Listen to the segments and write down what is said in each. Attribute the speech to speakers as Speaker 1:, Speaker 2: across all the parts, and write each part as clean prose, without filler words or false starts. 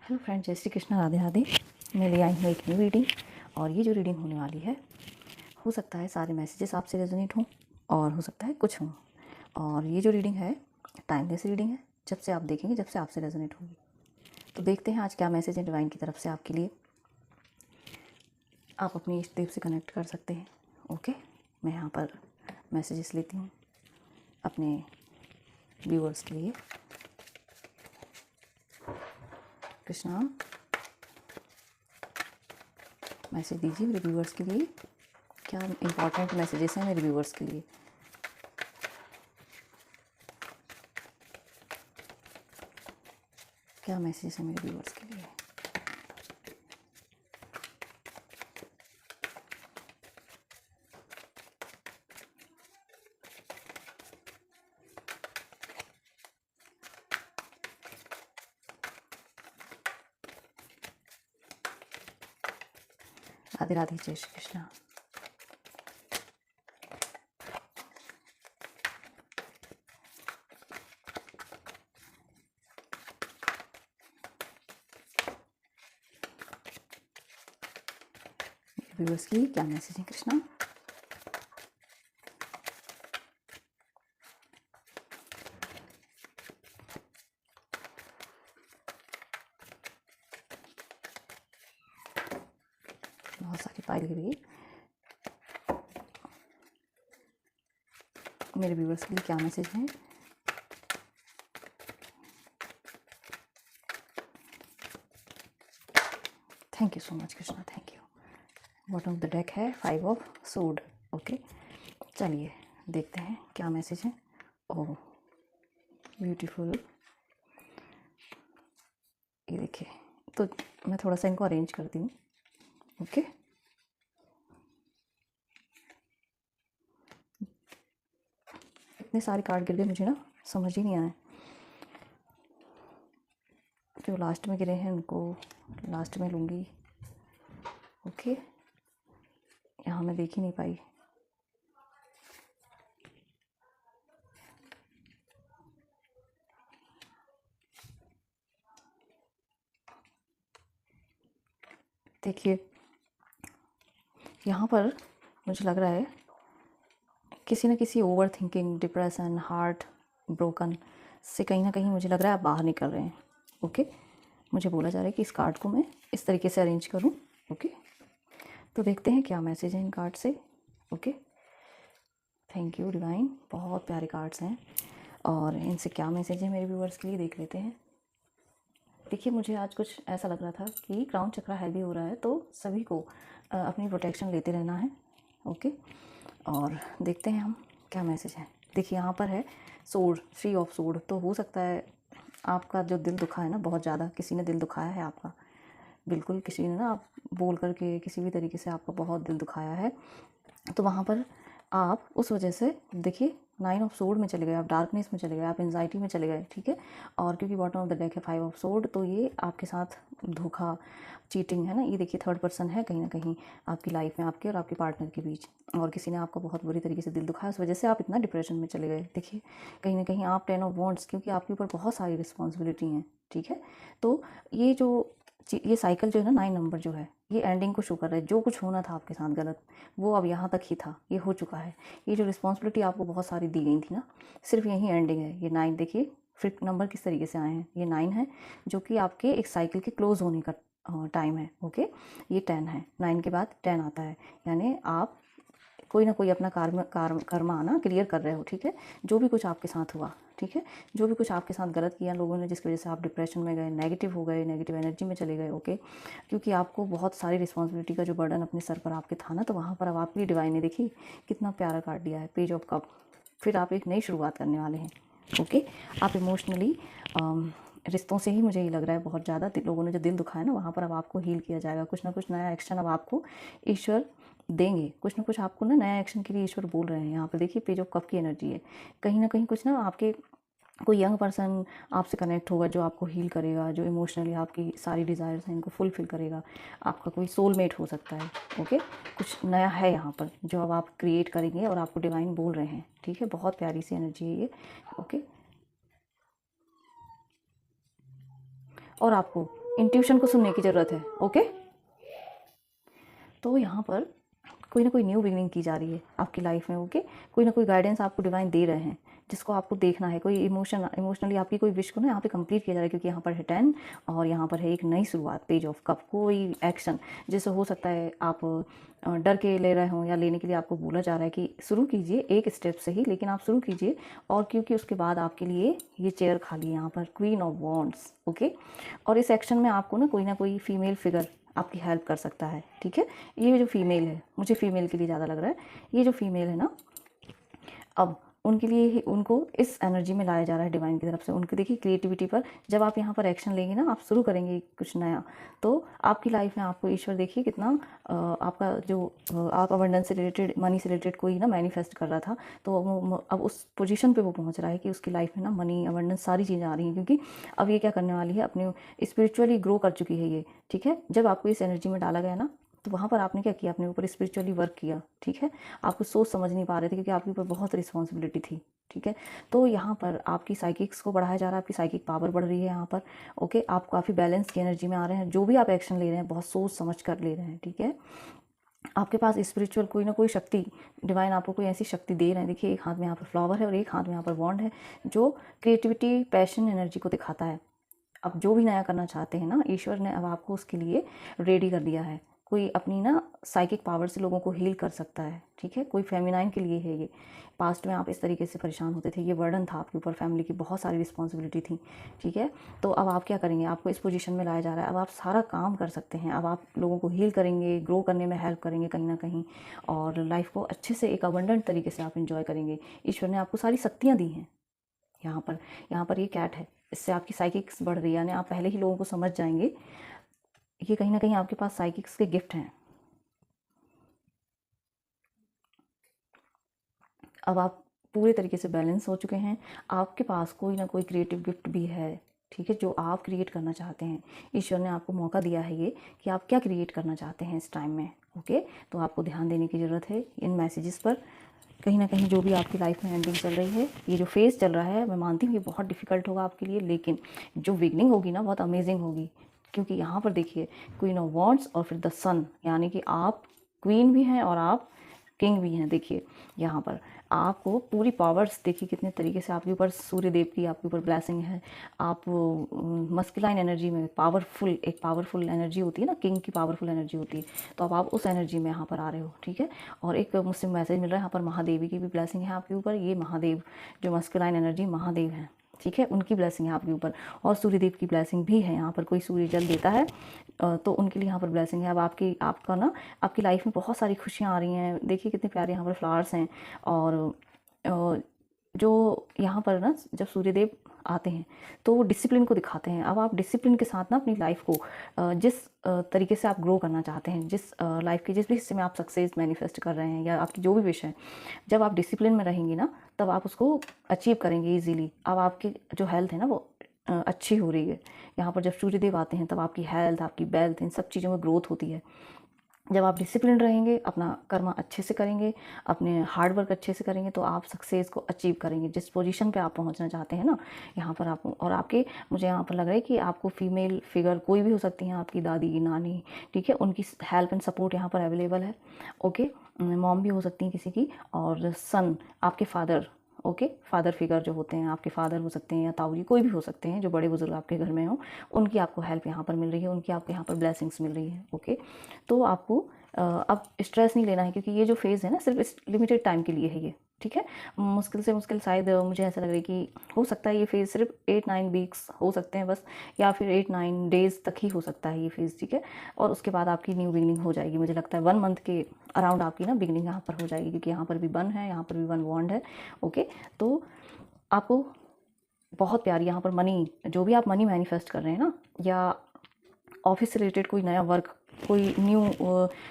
Speaker 1: Hello friends, जय श्री कृष्ण, राधे राधे। मैं ले आई हूँ एक न्यू रीडिंग और ये जो रीडिंग होने वाली है, हो सकता है सारे मैसेजेस आपसे रेजोनेट हों और हो सकता है कुछ हों। और ये जो रीडिंग है टाइमलेस रीडिंग है, जब से आप देखेंगे जब से आपसे रेजोनेट होगी। तो देखते हैं आज क्या मैसेज है डिवाइन की तरफ से आपके लिए। आप अपनी इष्ट देव से कनेक्ट कर सकते हैं। ओके, मैं यहाँ पर मैसेजेस लेती हूँ अपने व्यूअर्स के लिए। कृष्णा, मैसेज दीजिए मेरे व्यूअर्स के लिए। क्या इंपॉर्टेंट मैसेजेस हैं मेरे व्यूअर्स के लिए। क्या मैसेज है मेरे व्यूअर्स के लिए। राधे राधे, जय श्री कृष्ण। व्यूअर्स की क्या मैसेज है कृष्णा। बहुत सारी पाइल हुई। मेरे व्यूअर्स के लिए क्या मैसेज है। Thank you so much Krishna, thank you. Bottom of the deck है 5 ऑफ सोड। ओके, चलिए देखते हैं क्या मैसेज है। ओह ब्यूटीफुल, ये देखिए। तो मैं थोड़ा सा इनको अरेंज करती हूँ। ओके, इतने सारे कार्ड गिर गए, मुझे ना समझ ही नहीं आया। जो लास्ट में गिरे हैं उनको लास्ट में लूँगी। ओके, यहाँ मैं देख ही नहीं पाई। देखिए यहाँ पर मुझे लग रहा है किसी न किसी over thinking, depression, heart broken से कहीं ना कहीं मुझे लग रहा है आप बाहर निकल रहे हैं। ओके, मुझे बोला जा रहा है कि इस कार्ड को मैं इस तरीके से अरेंज करूं। ओके, तो देखते हैं क्या मैसेज है इन कार्ड से। ओके, थैंक यू डिवाइन, बहुत प्यारे कार्ड्स हैं और इनसे क्या मैसेज है मेरे व्यूअर्स के लिए देख लेते हैं। देखिए मुझे आज कुछ ऐसा लग रहा था कि क्राउन चक्र हैवी हो रहा है, तो सभी को अपनी प्रोटेक्शन लेते रहना है। ओके, और देखते हैं हम क्या मैसेज है। देखिए यहाँ पर है सोड, 3 ऑफ सोड। तो हो सकता है आपका जो दिल दुखा है ना, बहुत ज़्यादा किसी ने दिल दुखाया है आपका। बिल्कुल किसी ने ना, आप बोल करके किसी भी तरीके से आपका बहुत दिल दुखाया है। तो वहाँ पर आप उस वजह से देखिए 9 ऑफ सोड में चले गए, आप डार्कनेस में चले गए, आप एंजाइटी में चले गए। ठीक है, और क्योंकि बॉटम ऑफ द डेक है 5 ऑफ सोड, तो ये आपके साथ धोखा, चीटिंग है ना। ये देखिए थर्ड पर्सन है कहीं ना कहीं आपकी लाइफ में, आपके और आपके पार्टनर के बीच, और किसी ने आपका बहुत बुरी तरीके से दिल दुखाया, उस वजह से आप इतना डिप्रेशन में चले गए। देखिए कहीं ना कहीं आप 10 ऑफ वॉन्ड्स, क्योंकि आपके ऊपर बहुत सारी रिस्पॉन्सिबिलिटी हैं। ठीक है, तो ये साइकिल जो है ना, 9 नंबर जो है, ये एंडिंग को शो कर रहा है। जो कुछ होना था आपके साथ गलत, वो अब यहाँ तक ही था, ये हो चुका है। ये जो रिस्पॉन्सिबिलिटी आपको बहुत सारी दी गई थी ना, सिर्फ यही एंडिंग है। ये 9 देखिए, फिर नंबर किस तरीके से आए हैं। ये 9 है जो कि आपके एक साइकिल के क्लोज होने का टाइम है। ओके, ये 10 है, 9 के बाद 10 आता है, यानी आप कोई ना कोई अपना कर्मा ना क्लियर कर रहे हो। ठीक है, जो भी कुछ आपके साथ हुआ, ठीक है, जो भी कुछ आपके साथ गलत किया लोगों ने, जिसकी वजह से आप डिप्रेशन में गए, नेगेटिव हो गए, नेगेटिव एनर्जी में चले गए। ओके, क्योंकि आपको बहुत सारी रिस्पॉन्सिबिलिटी का जो बर्डन अपने सर पर आपके था ना, तो वहाँ पर अब आपकी डिवाइन ने देखी कितना प्यारा कार्ड दिया है, पेज ऑफ कप। फिर आप एक नई शुरुआत करने वाले हैं। ओके, आप इमोशनली रिश्तों से ही मुझे ये लग रहा है बहुत ज़्यादा लोगों ने जो दिल दुखाया ना, वहाँ पर अब आपको हील किया जाएगा। कुछ ना कुछ नया एक्शन अब आपको ईश्वर देंगे, कुछ ना कुछ आपको ना नया एक्शन के लिए ईश्वर बोल रहे हैं। यहाँ पर देखिए पेज ऑफ कप की एनर्जी है। कहीं ना कहीं कुछ ना आपके कोई यंग पर्सन आपसे कनेक्ट होगा जो आपको हील करेगा, जो इमोशनली आपकी सारी डिज़ायर्स हैं इनको फुलफिल करेगा। आपका कोई सोलमेट हो सकता है। ओके, कुछ नया है यहाँ पर जो अब आप क्रिएट करेंगे और आपको डिवाइन बोल रहे हैं। ठीक है, बहुत प्यारी सी एनर्जी है ये। ओके, और आपको इंट्यूशन को सुनने की ज़रूरत है। ओके, तो यहाँ पर कोई ना कोई न्यू बिगनिंग की जा रही है आपकी लाइफ में। ओके, कोई ना कोई गाइडेंस आपको डिवाइन दे रहे हैं जिसको आपको देखना है। कोई इमोशनली आपकी कोई विश को ना यहाँ पे कंप्लीट किया जा रहा है, क्योंकि यहाँ पर है 10 और यहाँ पर है एक नई शुरुआत, पेज ऑफ कप। कोई एक्शन जैसे हो सकता है आप डर के ले रहे हों या लेने के लिए आपको बोला जा रहा है कि शुरू कीजिए एक स्टेप से ही, लेकिन आप शुरू कीजिए। और क्योंकि उसके बाद आपके लिए ये चेयर खाली है यहाँ पर, क्वीन ऑफ वॉन्ड्स। ओके, और इस एक्शन में आपको ना कोई फीमेल फिगर आपकी हेल्प कर सकता है। ठीक है, ये जो फीमेल है, मुझे फीमेल के लिए ज़्यादा लग रहा है, ये जो फीमेल है ना, अब उनके लिए ही उनको इस एनर्जी में लाया जा रहा है डिवाइन की तरफ से। उनकी देखिए क्रिएटिविटी पर जब आप यहाँ पर एक्शन लेंगे ना, आप शुरू करेंगे कुछ नया, तो आपकी लाइफ में आपको ईश्वर देखिए कितना आपका जो आप अबंडेंस से रिलेटेड, मनी से रिलेटेड कोई ना मैनिफेस्ट कर रहा था, तो वो अब उस पोजीशन पे वो पहुँच रहा है कि उसकी लाइफ में ना मनी, अबंडेंस, सारी चीज़ें आ रही हैं। क्योंकि अब ये क्या करने वाली है, अपने स्पिरिचुअली ग्रो कर चुकी है ये। ठीक है, जब आपको इस एनर्जी में डाला गया ना, तो वहाँ पर आपने क्या किया, अपने ऊपर स्पिरिचुअली वर्क किया। ठीक है, आपको सोच समझ नहीं पा रहे थे क्योंकि आपके ऊपर बहुत रिस्पॉन्सिबिलिटी थी। ठीक है, तो यहाँ पर आपकी साइकिक्स को बढ़ाया जा रहा है, आपकी साइकिक पावर बढ़ रही है यहाँ पर। ओके, आप काफ़ी बैलेंस की एनर्जी में आ रहे हैं। जो भी आप एक्शन ले रहे हैं बहुत सोच समझ कर ले रहे हैं। ठीक है, आपके पास स्पिरिचुअल कोई ना कोई शक्ति, डिवाइन आपको कोई ऐसी शक्ति दे रहे हैं। देखिए, एक हाथ में यहाँ पर फ्लावर है और एक हाथ में यहाँ पर वॉन्ड है, जो क्रिएटिविटी, पैशन, एनर्जी को दिखाता है। अब जो भी नया करना चाहते हैं ना, ईश्वर ने अब आपको उसके लिए रेडी कर दिया है। कोई अपनी ना साइकिक पावर से लोगों को हील कर सकता है। ठीक है, कोई फेमिनाइन के लिए है ये। पास्ट में आप इस तरीके से परेशान होते थे, ये बर्डन था आपके ऊपर, फैमिली की बहुत सारी रिस्पॉन्सिबिलिटी थी। ठीक है, तो अब आप क्या करेंगे, आपको इस पोजीशन में लाया जा रहा है, अब आप सारा काम कर सकते हैं। अब आप लोगों को हील करेंगे, ग्रो करने में हेल्प करेंगे कहीं ना कहीं, और लाइफ को अच्छे से एक अबंडेंट तरीके से आप इंजॉय करेंगे। ईश्वर ने आपको सारी शक्तियाँ दी हैं। यहाँ पर ये कैट है, इससे आपकी साइकिक्स बढ़ रही है, यानी आप पहले ही लोगों को समझ जाएंगे। ये कहीं ना कहीं आपके पास साइकिक्स के गिफ्ट हैं। अब आप पूरे तरीके से बैलेंस हो चुके हैं। आपके पास कोई ना कोई क्रिएटिव गिफ्ट भी है। ठीक है, जो आप क्रिएट करना चाहते हैं, ईश्वर ने आपको मौका दिया है ये कि आप क्या क्रिएट करना चाहते हैं इस टाइम में। ओके, तो आपको ध्यान देने की ज़रूरत है इन मैसेजेस पर। कहीं ना कहीं जो भी आपकी लाइफ में एंडिंग चल रही है, ये जो फेज़ चल रहा है, मैं मानती हूँ ये बहुत डिफ़िकल्ट होगा आपके लिए, लेकिन जो बिगनिंग होगी ना, बहुत अमेजिंग होगी। क्योंकि यहाँ पर देखिए, क्वीन ऑफ वॉन्ड्स और फिर द सन, यानी कि आप क्वीन भी हैं और आप किंग भी हैं। देखिए, यहाँ पर आपको पूरी पावर्स, देखिए कितने तरीके से आपके ऊपर सूर्य देव की आपके ऊपर ब्लेसिंग है। आप मस्कुलाइन एनर्जी में पावरफुल, एक पावरफुल एनर्जी होती है ना, किंग की पावरफुल एनर्जी होती है, तो अब आप उस एनर्जी में यहाँ पर आ रहे हो। ठीक है, और एक मुझसे मैसेज मिल रहा है यहाँ पर, महादेवी की भी ब्लेसिंग है आपके ऊपर। ये महादेव जो मस्कुलाइन एनर्जी महादेव है, ठीक है, उनकी ब्लेसिंग है आपके ऊपर, और सूर्यदेव की ब्लेसिंग भी है। यहाँ पर कोई सूर्य जल देता है तो उनके लिए यहाँ पर ब्लेसिंग है। अब आपका ना आपकी लाइफ में बहुत सारी खुशियाँ आ रही हैं। देखिए कितने प्यारे यहाँ पर फ्लावर्स हैं, और जो यहाँ पर ना जब सूर्यदेव आते हैं तो वो डिसिप्लिन को दिखाते हैं। अब आप डिसिप्लिन के साथ ना अपनी लाइफ को जिस तरीके से आप ग्रो करना चाहते हैं, जिस लाइफ के जिस भी हिस्से में आप सक्सेस मैनिफेस्ट कर रहे हैं या आपकी जो भी विश है, जब आप डिसिप्लिन में रहेंगी ना, तब आप उसको अचीव करेंगे ईजीली। अब आपकी जो हेल्थ है ना वो अच्छी हो रही है। यहाँ पर जब सूर्यदेव आते हैं तब आपकी हेल्थ, आपकी वेल्थ, इन सब चीज़ों में ग्रोथ होती है। जब आप डिसिप्लिन रहेंगे, अपना कर्म अच्छे से करेंगे, अपने हार्ड वर्क अच्छे से करेंगे, तो आप सक्सेस को अचीव करेंगे। जिस पोजीशन पे आप पहुंचना चाहते हैं ना, यहाँ पर आप, और आपके, मुझे यहाँ पर लग रहा है कि आपको फीमेल फिगर कोई भी हो सकती हैं, आपकी दादी, नानी, ठीक है, उनकी हेल्प एंड सपोर्ट यहाँ पर अवेलेबल है। ओके, मॉम भी हो सकती हैं किसी की, और सन आपके फादर। ओके, फादर फिगर जो होते हैं, आपके फादर हो सकते हैं या ताऊ जी, कोई भी हो सकते हैं जो बड़े बुजुर्ग आपके घर में हो, उनकी आपको हेल्प यहाँ पर मिल रही है, उनकी आपको यहाँ पर ब्लेसिंग्स मिल रही है। ओके, तो आपको अब स्ट्रेस नहीं लेना है, क्योंकि ये जो फेज़ है ना, सिर्फ इस लिमिटेड टाइम के लिए है ये। ठीक है, मुश्किल से मुश्किल शायद मुझे ऐसा लग रहा है कि हो सकता है ये फेज़ सिर्फ 8-9 वीक्स हो सकते हैं बस, या फिर 8-9 डेज़ तक ही हो सकता है ये फेज़। ठीक है, और उसके बाद आपकी न्यू बिगनिंग हो जाएगी। मुझे लगता है 1 मंथ के अराउंड आपकी ना बिगनिंग यहाँ पर हो जाएगी, क्योंकि यहाँ पर भी 1 है, यहाँ पर भी 1 वॉन्ड है। ओके, तो आपको बहुत प्यारी यहाँ पर मनी, जो भी आप मनी मैनिफेस्ट कर रहे हैं ना, या ऑफिस से रिलेटेड कोई नया वर्क, कोई न्यू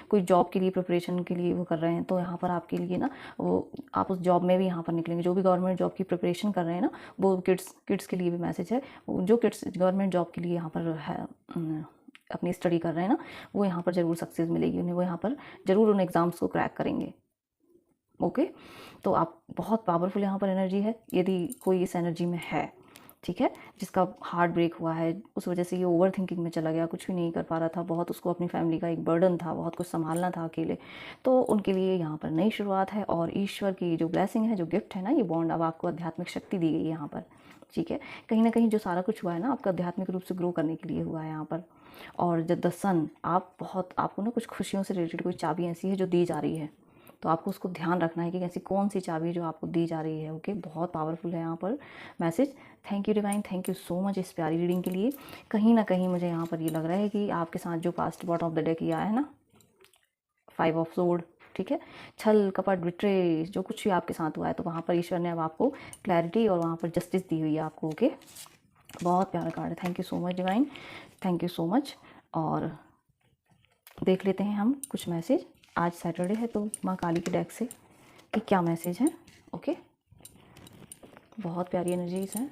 Speaker 1: कोई जॉब के लिए प्रिपरेशन के लिए वो कर रहे हैं, तो यहाँ पर आपके लिए ना वो आप उस जॉब में भी यहाँ पर निकलेंगे। जो भी गवर्नमेंट जॉब की प्रिपरेशन कर रहे हैं ना, वो किड्स के लिए भी मैसेज है। जो किड्स गवर्नमेंट जॉब के लिए यहाँ पर है, अपनी स्टडी कर रहे हैं ना, वो यहाँ पर ज़रूर सक्सेस मिलेगी उन्हें, वो यहाँ पर ज़रूर उन एग्ज़ाम्स को क्रैक करेंगे। ओके, तो आप बहुत पावरफुल यहाँ पर एनर्जी है। यदि कोई इस एनर्जी में है ठीक है, जिसका हार्ट ब्रेक हुआ है, उस वजह से ये ओवर थिंकिंग में चला गया, कुछ भी नहीं कर पा रहा था, बहुत उसको अपनी फैमिली का एक बर्डन था, बहुत कुछ संभालना था अकेले। तो उनके लिए यहाँ पर नई शुरुआत है और ईश्वर की जो ब्लेसिंग है, जो गिफ्ट है ना, ये बॉन्ड, अब आपको आध्यात्मिक शक्ति दी गई है यहाँ पर। ठीक है, कहीं ना कहीं जो सारा कुछ हुआ है ना, आपका आध्यात्मिक रूप से ग्रो करने के लिए हुआ है यहाँ पर। और जब द सन, आपको ना कुछ खुशियों से रिलेटेड कोई चाबी ऐसी है जो दी जा रही है, तो आपको उसको ध्यान रखना है कि ऐसी कौन सी चाबी जो आपको दी जा रही है। ओके, बहुत पावरफुल है यहाँ पर message. Thank you divine, thank you so much इस प्यारी रीडिंग के लिए। कहीं ना कहीं मुझे यहाँ पर ये लग रहा है कि आपके साथ जो past bottom of the deck आया है ना, 5 ऑफ सोर्ड, ठीक है, छल कपट बिट्रे, जो कुछ भी आपके साथ हुआ है, तो वहाँ पर ईश्वर ने अब आपको क्लैरिटी और वहाँ पर जस्टिस दी हुई है आपको। ओके, बहुत प्यारा कार्ड है। Thank you so much divine, thank you so much. और देख लेते हैं हम कुछ मैसेज, आज सैटरडे है तो माँ काली के डेक से कि क्या मैसेज है। ओके, बहुत प्यारी एनर्जीज हैं।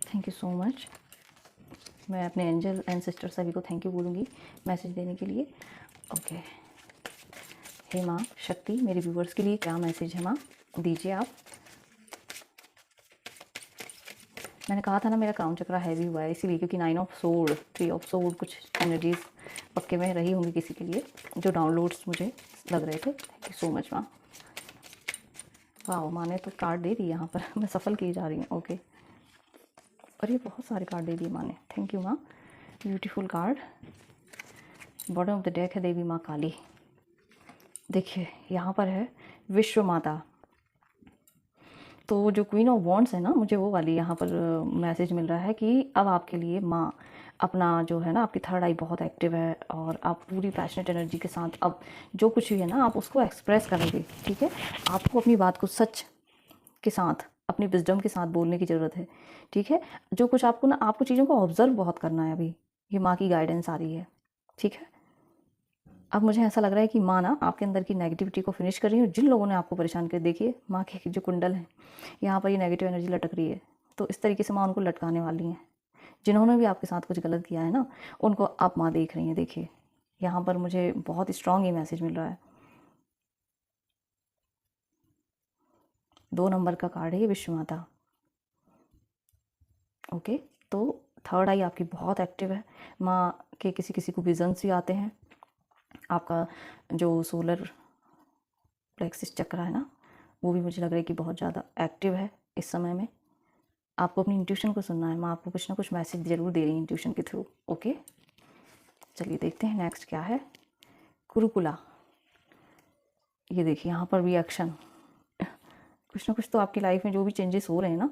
Speaker 1: Thank you so much. मैं अपने एंजल एंसेस्टर सभी को थैंक यू बोलूँगी मैसेज देने के लिए। ओके, हे माँ शक्ति, मेरे व्यूवर्स के लिए क्या मैसेज है माँ, दीजिए आप। मैंने कहा था ना मेरा क्राउन चक्रा हैवी हुआ है इसीलिए, क्योंकि 9 ऑफ सोर्ड, 3 ऑफ सोर्ड, कुछ एनर्जीज पक्के में रही होंगी किसी के लिए, जो डाउनलोड्स मुझे लग रहे थे। थैंक यू सो मच माँ। वाह, माँ ने तो कार्ड दे दी यहाँ पर, मैं सफल की जा रही हूँ। ओके, और ये बहुत सारे कार्ड दे दिए माँ ने, थैंक यू माँ, beautiful card. Bottom of the deck है देवी माँ काली। देखिए यहाँ पर है विश्व माता, तो जो क्वीन ऑफ वॉन्ड्स है ना, मुझे वो वाली यहाँ पर मैसेज मिल रहा है कि अब आपके लिए माँ अपना जो है ना, आपकी थर्ड आई बहुत एक्टिव है और आप पूरी पैशनेट एनर्जी के साथ अब जो कुछ भी है ना, आप उसको एक्सप्रेस करेंगे। ठीक है, आपको अपनी बात को सच के साथ, अपनी विजडम के साथ बोलने की ज़रूरत है। ठीक है, जो कुछ आपको ना, आपको चीज़ों को ऑब्जर्व बहुत करना है अभी, ये माँ की गाइडेंस आ रही है। ठीक है, अब मुझे ऐसा लग रहा है कि माँ ना आपके अंदर की नेगेटिविटी को फिनिश कर रही है। जिन लोगों ने आपको परेशान कर, देखिए माँ के जो कुंडल हैं, यहाँ पर ये नेगेटिव एनर्जी लटक रही है, तो इस तरीके से माँ उनको लटकाने वाली हैं। जिन्होंने भी आपके साथ कुछ गलत किया है ना, उनको आप माँ देख रही हैं। देखिए यहाँ पर मुझे बहुत स्ट्रॉन्ग ये मैसेज मिल रहा है। 2 नंबर का कार्ड है ये, विश्व माता। ओके, तो थर्ड आई आपकी बहुत एक्टिव है। माँ के किसी किसी को विजन्स भी आते हैं। आपका जो सोलर प्लेक्सिस चक्र है ना, वो भी मुझे लग रहा है कि बहुत ज़्यादा एक्टिव है इस समय में। आपको अपनी इंट्यूशन को सुनना है, माँ आपको कुछ ना कुछ मैसेज ज़रूर दे रही है इंट्यूशन के थ्रू। ओके, चलिए देखते हैं नेक्स्ट क्या है। कुरुकुला, ये देखिए यहाँ पर भी एक्शन, कुछ ना कुछ तो आपकी लाइफ में जो भी चेंजेस हो रहे हैं ना,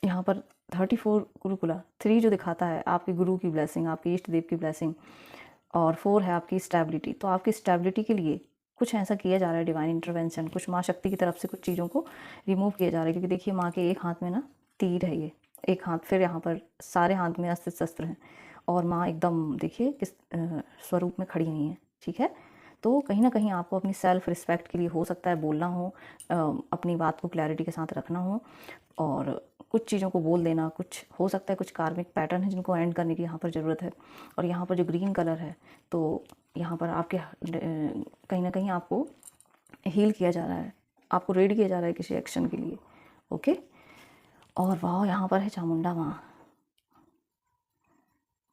Speaker 1: यहाँ पर 34 गुरुकुला, 3 जो दिखाता है आपके गुरु की ब्लेसिंग, आपके इष्ट देव की ब्लेसिंग, और 4 है आपकी स्टेबिलिटी। तो आपकी स्टेबिलिटी के लिए कुछ ऐसा किया जा रहा है, डिवाइन इंटरवेंशन, कुछ माँ शक्ति की तरफ से कुछ चीज़ों को रिमूव किया जा रहा है। क्योंकि देखिए माँ के एक हाथ में ना तीर है, ये एक हाथ, फिर यहाँ पर सारे हाथ में अस्त्र शस्त्र हैं, और माँ एकदम देखिए किस स्वरूप में खड़ी हुई हैं। ठीक है, तो कहीं ना कहीं आपको अपनी सेल्फ रिस्पेक्ट के लिए हो सकता है बोलना हो, अपनी बात को क्लैरिटी के साथ रखना हो, और कुछ चीज़ों को बोल देना। कुछ हो सकता है कुछ कार्मिक पैटर्न है जिनको एंड करने की यहाँ पर ज़रूरत है। और यहाँ पर जो ग्रीन कलर है, तो यहाँ पर आपके कहीं ना कहीं आपको हील किया जा रहा है, आपको रेडी किया जा रहा है किसी एक्शन के लिए। ओके, और वाह यहाँ पर है चामुंडा माँ।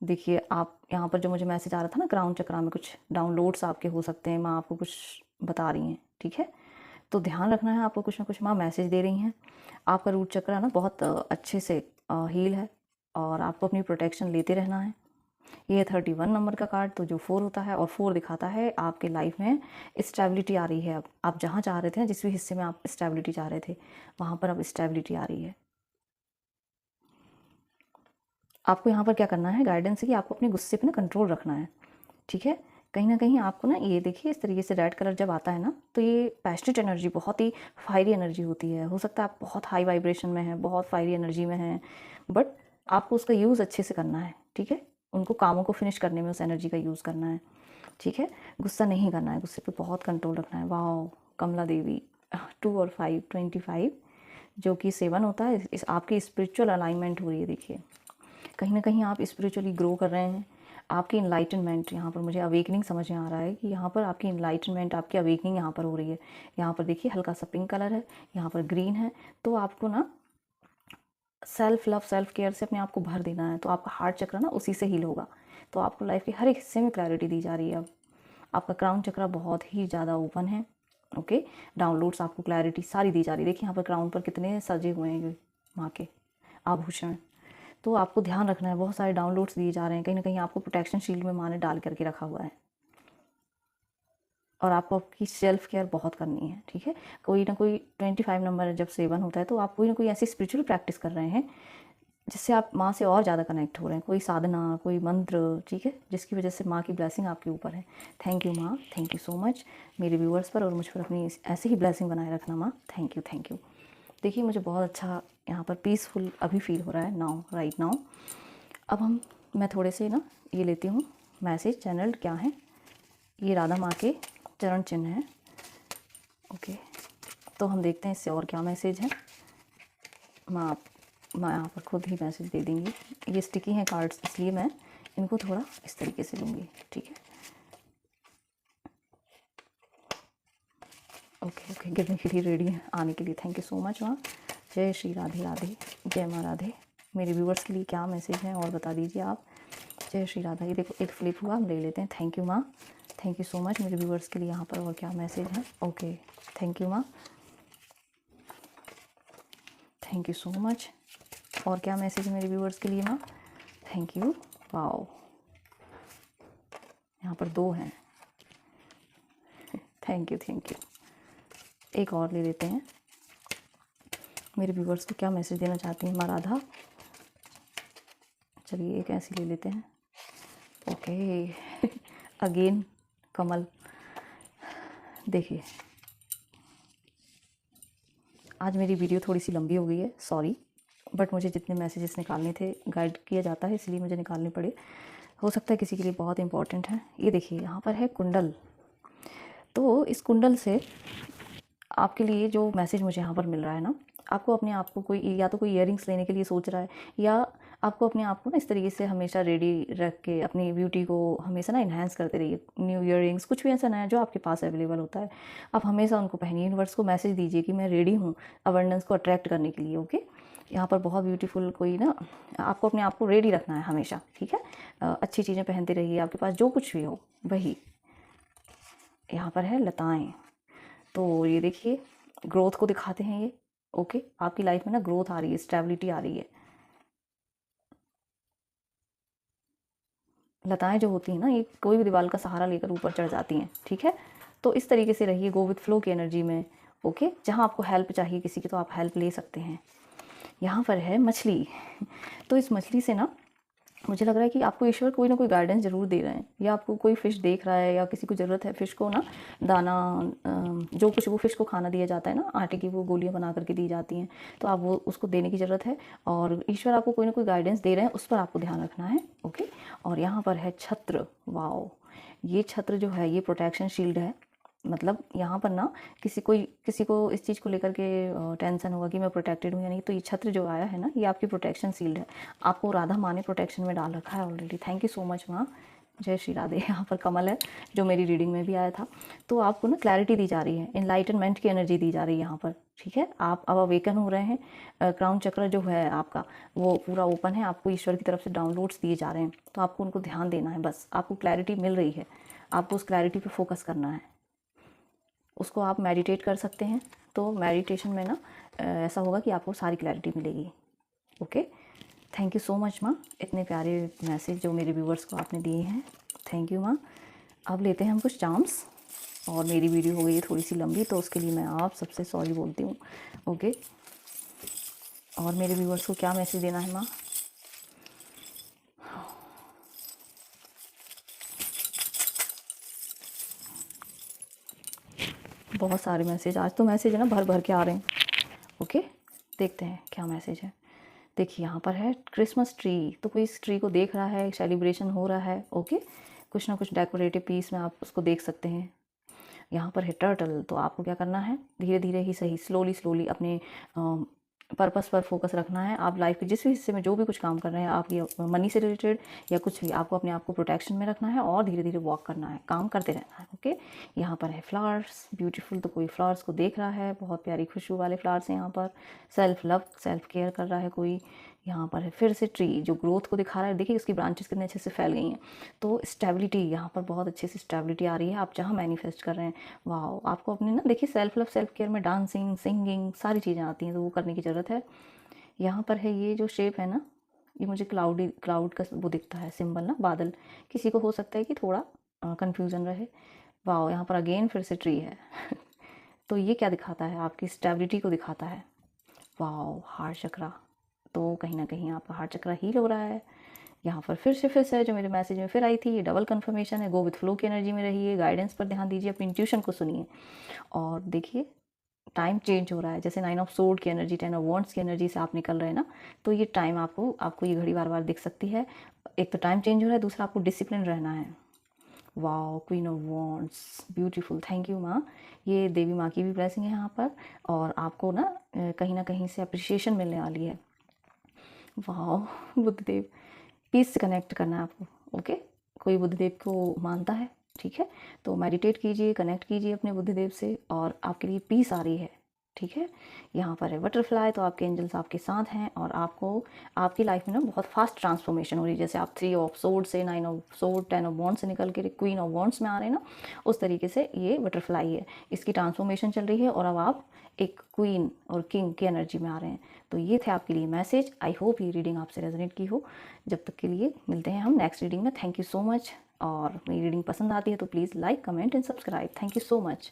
Speaker 1: देखिए आप यहाँ पर जो मुझे मैसेज आ रहा था ना, क्राउन चक्रा में कुछ डाउनलोड्स आपके हो सकते हैं, माँ आपको कुछ बता रही हैं। ठीक है, तो ध्यान रखना है आपको, कुछ ना कुछ माँ मैसेज दे रही हैं। आपका रूट चक्र ना बहुत अच्छे से हील है, और आपको अपनी प्रोटेक्शन लेते रहना है। ये 31 नंबर का कार्ड, तो जो 4 होता है, और 4 दिखाता है आपके लाइफ में स्टेबिलिटी आ रही है। अब आप जहाँ चाह रहे थे, जिस भी हिस्से में आप स्टेबिलिटी चाह रहे थे, वहाँ पर अब स्टेबिलिटी आ रही है। आपको यहाँ पर क्या करना है, गाइडेंस है कि आपको अपने गुस्से पे ना कंट्रोल रखना है। ठीक है, कहीं ना कहीं आपको ना, ये देखिए इस तरीके से रेड कलर जब आता है ना, तो ये पैशनेट एनर्जी, बहुत ही फायरी एनर्जी होती है। हो सकता है आप बहुत हाई वाइब्रेशन में हैं, बहुत फायरी एनर्जी में हैं, बट आपको उसका यूज़ अच्छे से करना है। ठीक है, उनको कामों को फिनिश करने में उस एनर्जी का यूज़ करना है। ठीक है, गुस्सा नहीं करना है, गुस्से पे बहुत कंट्रोल रखना है। वाह, कमला देवी 2 और 5, 25, जो कि 7 होता है, इस आपकी स्पिरिचुअल अलाइनमेंट हो रही है। देखिए कहीं ना कहीं आप स्पिरिचुअली ग्रो कर रहे हैं। आपकी इनलाइटनमेंट, यहाँ पर मुझे अवेकनिंग समझ में आ रहा है कि यहाँ पर आपकी इनलाइटनमेंट, आपकी अवेकनिंग यहाँ पर हो रही है। यहाँ पर देखिए हल्का सा पिंक कलर है, यहाँ पर ग्रीन है। तो आपको ना सेल्फ लव, सेल्फ केयर से अपने आप को भर देना है। तो आपका हार्ट चक्र ना उसी से हील होगा। तो आपको लाइफ के हर एक हिस्से में क्लैरिटी दी जा रही है। अब आपका क्राउन चक्र बहुत ही ज़्यादा ओपन है। ओके, डाउनलोड्स आपको क्लैरिटी सारी दी जा रही है। देखिए यहाँ पर क्राउन पर कितने सजे हुए हैं ये माँ के आभूषण। तो आपको ध्यान रखना है, बहुत सारे डाउनलोड्स दिए जा रहे हैं। कहीं ना कहीं आपको प्रोटेक्शन शील्ड में माँ ने डाल करके रखा हुआ है। और आपको आपकी सेल्फ केयर बहुत करनी है। ठीक है, कोई ना कोई 25 नंबर जब 7 होता है तो आप कोई ना कोई ऐसी स्पिरिचुअल प्रैक्टिस कर रहे हैं जिससे आप माँ से और ज़्यादा कनेक्ट हो रहे हैं। कोई साधना, कोई मंत्र, ठीक है, जिसकी वजह से माँ की ब्लेसिंग आपके ऊपर है। थैंक यू माँ, थैंक यू सो मच मेरे व्यूअर्स पर, और मुझ पर अपनी ऐसे ही ब्लेसिंग बनाए रखना माँ। Thank you, thank you. देखिए मुझे बहुत अच्छा यहाँ पर पीसफुल अभी फील हो रहा है नाउ, राइट नाउ। अब मैं थोड़े से ना ये लेती हूँ मैसेज चैनल क्या है। ये राधा माँ के चरण चिन्ह है। ओके, तो हम देखते हैं इससे और क्या मैसेज है। मैं यहाँ पर खुद ही मैसेज दे दूँगी। ये स्टिकी हैं कार्ड्स, इसलिए मैं इनको थोड़ा इस तरीके से लूँगी। ठीक है, ओके ओके, गिरने के लिए रेडी है आने के लिए। थैंक यू सो मच माँ। जय श्री राधे राधे, जय माँ राधे। मेरे व्यूवर्स के लिए क्या मैसेज है और बता दीजिए आप। जय श्री राधा। ये देखो एक फ्लिप हुआ, हम ले लेते हैं। थैंक यू माँ, थैंक यू सो मच मेरे व्यूवर्स के लिए यहाँ पर और क्या मैसेज है। ओके, थैंक यू माँ, थैंक यू सो मच। और क्या मैसेज है मेरे व्यूवर्स के लिए माँ। Thank you. वाओ, यहाँ पर 2 हैं। Thank you, thank you. एक और ले लेते हैं। मेरे व्यूवर्स को क्या मैसेज देना चाहती हैं माँ राधा। चलिए एक ऐसी ले लेते हैं। ओके अगेन कमल। देखिए आज मेरी वीडियो थोड़ी सी लंबी हो गई है, सॉरी, बट मुझे जितने मैसेजेस निकालने थे गाइड किया जाता है, इसलिए मुझे निकालने पड़े। हो सकता है किसी के लिए बहुत इंपॉर्टेंट है। ये देखिए यहाँ पर है कुंडल। तो इस कुंडल से आपके लिए जो मैसेज मुझे यहाँ पर मिल रहा है ना, आपको अपने आप को कोई या तो कोई इयररिंग्स लेने के लिए सोच रहा है, या आपको अपने आप को ना इस तरीके से हमेशा रेडी रख के अपनी ब्यूटी को हमेशा ना इन्हांस करते रहिए। न्यू इयररिंग्स, कुछ भी ऐसा नया जो आपके पास अवेलेबल होता है, आप हमेशा उनको पहनिए। यूनिवर्स को मैसेज दीजिए कि मैं रेडी हूँ अबंडेंस को अट्रैक्ट करने के लिए। ओके, यहाँ पर बहुत ब्यूटीफुल कोई ना, आपको अपने आप को रेडी रखना है हमेशा। ठीक है, अच्छी चीज़ें पहनते रहिए, आपके पास जो कुछ भी हो वही। यहाँ पर है लताएँ। तो ये देखिए ग्रोथ को दिखाते हैं ये। ओके, आपकी लाइफ में ना ग्रोथ आ रही है, स्टेबिलिटी आ रही है। लताएं जो होती हैं ना, ये कोई भी दीवार का सहारा लेकर ऊपर चढ़ जाती हैं। ठीक है, तो इस तरीके से रहिए, गो विथ फ्लो की एनर्जी में। ओके, जहाँ आपको हेल्प चाहिए किसी की तो आप हेल्प ले सकते हैं। यहाँ पर है मछली। तो इस मछली से ना मुझे लग रहा है कि आपको ईश्वर कोई ना कोई गाइडेंस ज़रूर दे रहे हैं, या आपको कोई फ़िश देख रहा है, या किसी को ज़रूरत है फ़िश को ना दाना, जो कुछ वो फ़िश को खाना दिया जाता है ना, आटे की वो गोलियां बना करके दी जाती हैं, तो आप वो उसको देने की ज़रूरत है। और ईश्वर आपको कोई ना कोई गाइडेंस दे रहे हैं, उस पर आपको ध्यान रखना है। ओके, और यहाँ पर है छत्र। वाओ, ये छत्र जो है ये प्रोटेक्शन शील्ड है। मतलब यहाँ पर ना किसी को इस चीज़ को लेकर के टेंशन होगा कि मैं प्रोटेक्टेड हूँ या नहीं, तो ये छत्र जो आया है ना, ये आपकी प्रोटेक्शन शील्ड है। आपको राधा माँ ने प्रोटेक्शन में डाल रखा है already. Thank you so much माँ। जय श्री राधे। यहाँ पर कमल है जो मेरी रीडिंग में भी आया था। तो आपको ना क्लैरिटी दी जा रही है, इनलाइटनमेंट की एनर्जी दी जा रही है यहाँ पर। ठीक है, आप अब अवेकन हो रहे हैं। क्राउन चक्र जो है आपका वो पूरा ओपन है, आपको ईश्वर की तरफ से डाउनलोड्स दिए जा रहे हैं, तो आपको उनको ध्यान देना है। बस आपको क्लैरिटी मिल रही है, आपको उस क्लैरिटी पर फोकस करना है। उसको आप मेडिटेट कर सकते हैं। तो मेडिटेशन में ना ऐसा होगा कि आपको सारी क्लैरिटी मिलेगी। Okay, thank you so much माँ, इतने प्यारे मैसेज जो मेरे व्यूवर्स को आपने दिए हैं। थैंक यू माँ। अब लेते हैं हम कुछ चार्म्स। और मेरी वीडियो हो गई है थोड़ी सी लंबी, तो उसके लिए मैं आप सबसे सॉरी बोलती हूँ। ओके, और मेरे व्यूवर्स को क्या मैसेज देना है माँ। बहुत सारे मैसेज, आज तो मैसेज है ना भर भर के आ रहे हैं। ओके, देखते हैं क्या मैसेज है। देखिए यहाँ पर है क्रिसमस ट्री। तो कोई इस ट्री को देख रहा है, सेलिब्रेशन हो रहा है। ओके, कुछ ना कुछ डेकोरेटिव पीस में आप उसको देख सकते हैं। यहाँ पर है टर्टल। तो आपको क्या करना है, धीरे धीरे ही सही, स्लोली स्लोली अपने पर्पस पर फोकस रखना है। आप लाइफ के जिस भी हिस्से में जो भी कुछ काम कर रहे हैं, आप ये मनी से रिलेटेड या कुछ भी, आपको अपने आप को प्रोटेक्शन में रखना है और धीरे धीरे वॉक करना है, काम करते रहना है। ओके, यहाँ पर है फ्लावर्स, ब्यूटीफुल। तो कोई फ्लावर्स को देख रहा है, बहुत प्यारी खुशबू वाले फ्लावर्स हैं यहाँ पर। सेल्फ लव, सेल्फ केयर कर रहा है कोई। यहाँ पर है फिर से ट्री जो ग्रोथ को दिखा रहा है। देखिए उसकी ब्रांचेस कितने अच्छे से फैल गई हैं। तो स्टेबिलिटी, यहाँ पर बहुत अच्छे से स्टेबिलिटी आ रही है। आप जहाँ मैनिफेस्ट कर रहे हैं, वाह, आपको अपने ना, देखिए सेल्फ लव सेल्फ केयर में डांसिंग, सिंगिंग, सारी चीज़ें आती हैं, तो वो करने की ज़रूरत है। यहाँ पर है ये जो शेप है ना, ये मुझे क्लाउड का वो दिखता है सिंबल ना, बादल। किसी को हो सकता है कि थोड़ा कन्फ्यूज़न रहे। वाह, यहाँ पर अगेन फिर से ट्री है तो ये क्या दिखाता है? आपकी स्टेबिलिटी को दिखाता है। वाह, हार्ट चक्रा। तो कहीं ना कहीं आपका हार्ट चक्रा हील हो रहा है। यहाँ पर फिर से जो मेरे मैसेज में फिर आई थी, ये डबल कन्फर्मेशन है। गो विथ फ्लो की एनर्जी में रहिए, गाइडेंस पर ध्यान दीजिए, अपनी इंट्यूशन को सुनिए। और देखिए टाइम चेंज हो रहा है, जैसे 9 ऑफ सोर्ड की एनर्जी, 10 ऑफ वॉन्ड्स की एनर्जी से आप निकल रहे हैं ना, तो ये टाइम आपको ये घड़ी बार बार दिख सकती है। एक तो टाइम चेंज हो रहा है, दूसरा आपको डिसिप्लिन रहना है। Wow, queen of wands, beautiful, thank you माँ। ये देवी माँ की भी ब्लेसिंग है यहाँ पर, और आपको ना कहीं से अप्रिशिएशन मिलने वाली है। वाओ, बुद्धदेव, पीस से कनेक्ट करना है आपको। ओके, कोई बुद्धदेव को मानता है, ठीक है, तो मेडिटेट कीजिए, कनेक्ट कीजिए अपने बुद्धदेव से, और आपके लिए पीस आ रही है। ठीक है, यहाँ पर है बटरफ्लाई, तो आपके एंजल्स आपके साथ हैं, और आपको आपकी लाइफ में ना बहुत फास्ट ट्रांसफॉर्मेशन हो रही है। जैसे आप 3 ऑफ सोर्ड से 9 ऑफ सोर्ड, 10 ऑफ वॉन्ड्स से निकल के क्वीन ऑफ वॉन्ड्स में आ रहे हैं ना, उस तरीके से ये बटरफ्लाई है, इसकी ट्रांसफॉर्मेशन चल रही है, और अब आप एक क्वीन और किंग की एनर्जी में आ रहे हैं। तो ये थे आपके लिए मैसेज। आई होप ये रीडिंग आपसे रेजोनेट की हो। जब तक के लिए मिलते हैं हम नेक्स्ट रीडिंग में। थैंक यू सो मच, और मेरी रीडिंग पसंद आती है तो please like, comment and subscribe. Thank you so much.